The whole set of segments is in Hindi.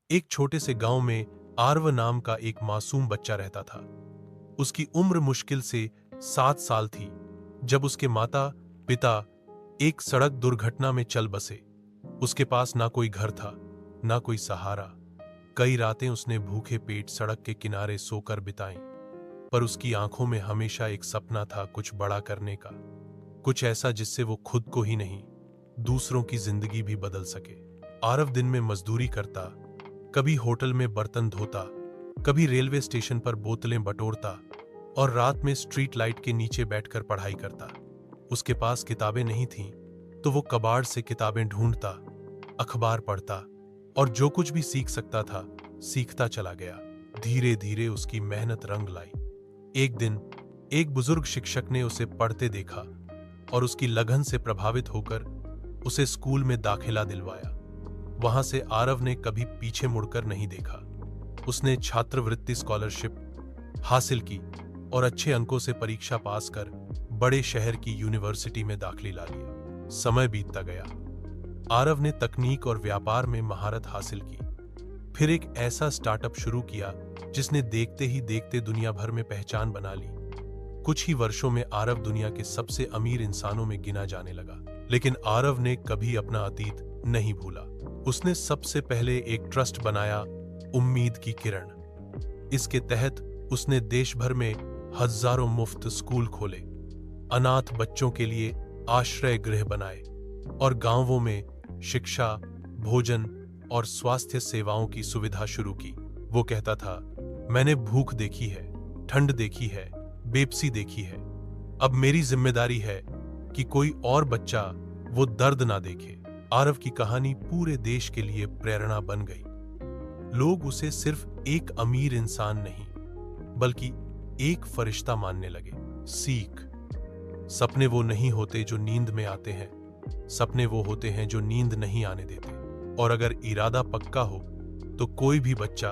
एक छोटे से गांव में आरव नाम का एक मासूम बच्चा रहता था। उसकी उम्र मुश्किल से 7 साल थी जब उसके माता पिता एक सड़क दुर्घटना में चल बसे। उसके पास ना कोई घर था, ना कोई सहारा। कई रातें उसने भूखे पेट सड़क के किनारे सोकर बिताईं, पर उसकी आंखों में हमेशा एक सपना था, कुछ बड़ा करने का, कुछ ऐसा जिससे वो खुद को ही नहीं, दूसरों की जिंदगी भी बदल सके। आरव दिन में मजदूरी करता, कभी होटल में बर्तन धोता, कभी रेलवे स्टेशन पर बोतलें बटोरता और रात में स्ट्रीट लाइट के नीचे बैठकर पढ़ाई करता। उसके पास किताबें नहीं थीं, तो वो कबाड़ से किताबें ढूंढता, अखबार पढ़ता और जो कुछ भी सीख सकता था सीखता चला गया। धीरे धीरे उसकी मेहनत रंग लाई। एक दिन एक बुजुर्ग शिक्षक ने उसे पढ़ते देखा और उसकी लगन से प्रभावित होकर उसे स्कूल में दाखिला दिलवाया। वहां से आरव ने कभी पीछे मुड़कर नहीं देखा। उसने छात्रवृत्ति स्कॉलरशिप हासिल की और अच्छे अंकों से परीक्षा पास कर बड़े शहर की यूनिवर्सिटी में दाखिला लिया। समय बीतता गया। आरव ने तकनीक और व्यापार में महारत हासिल की। फिर एक ऐसा स्टार्टअप शुरू किया जिसने देखते ही देखते दुनिया भर में पहचान बना ली। कुछ ही वर्षों में आरव दुनिया के सबसे अमीर इंसानों में गिना जाने लगा। लेकिन आरव ने कभी अपना अतीत नहीं भूला। उसने सबसे पहले एक ट्रस्ट बनाया, उम्मीद की किरण। इसके तहत उसने देश भर में हजारों मुफ्त स्कूल खोले, अनाथ बच्चों के लिए आश्रय गृह बनाए और गांवों में शिक्षा, भोजन और स्वास्थ्य सेवाओं की सुविधा शुरू की। वो कहता था, मैंने भूख देखी है, ठंड देखी है, बेबसी देखी है। अब मेरी जिम्मेदारी है कि कोई और बच्चा वो दर्द ना देखे। आरव की कहानी पूरे देश के लिए प्रेरणा बन गई। लोग उसे सिर्फ एक अमीर इंसान नहीं, बल्कि एक फरिश्ता मानने लगे। सीख: सपने वो नहीं होते जो नींद में आते हैं, सपने वो होते हैं जो नींद नहीं आने देते। और अगर इरादा पक्का हो तो कोई भी बच्चा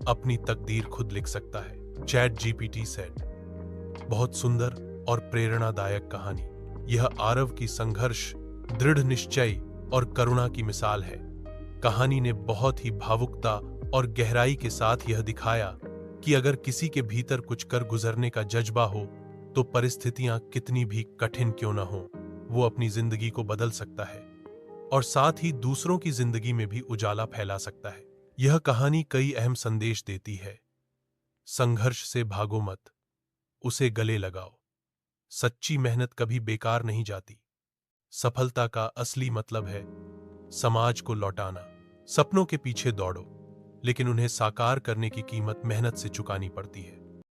अपनी तकदीर खुद लिख सकता है। Chat GPT said. बहुत सुंदर और प्रेरणादायक कहानी। यह आरव की संघर्ष, दृढ़ निश्चय और करुणा की मिसाल है। कहानी ने बहुत ही भावुकता और गहराई के साथ यह दिखाया कि अगर किसी के भीतर कुछ कर गुजरने का जज्बा हो तो परिस्थितियां कितनी भी कठिन क्यों न हो, वो अपनी जिंदगी को बदल सकता है और साथ ही दूसरों की जिंदगी में भी उजाला फैला सकता है। यह कहानी कई अहम संदेश देती है। संघर्ष से भागो मत, उसे गले लगाओ। सच्ची मेहनत कभी बेकार नहीं जाती। सफलता का असली मतलब है समाज को लौटाना। सपनों के पीछे दौड़ो, लेकिन उन्हें साकार करने की कीमत मेहनत से चुकानी पड़ती है।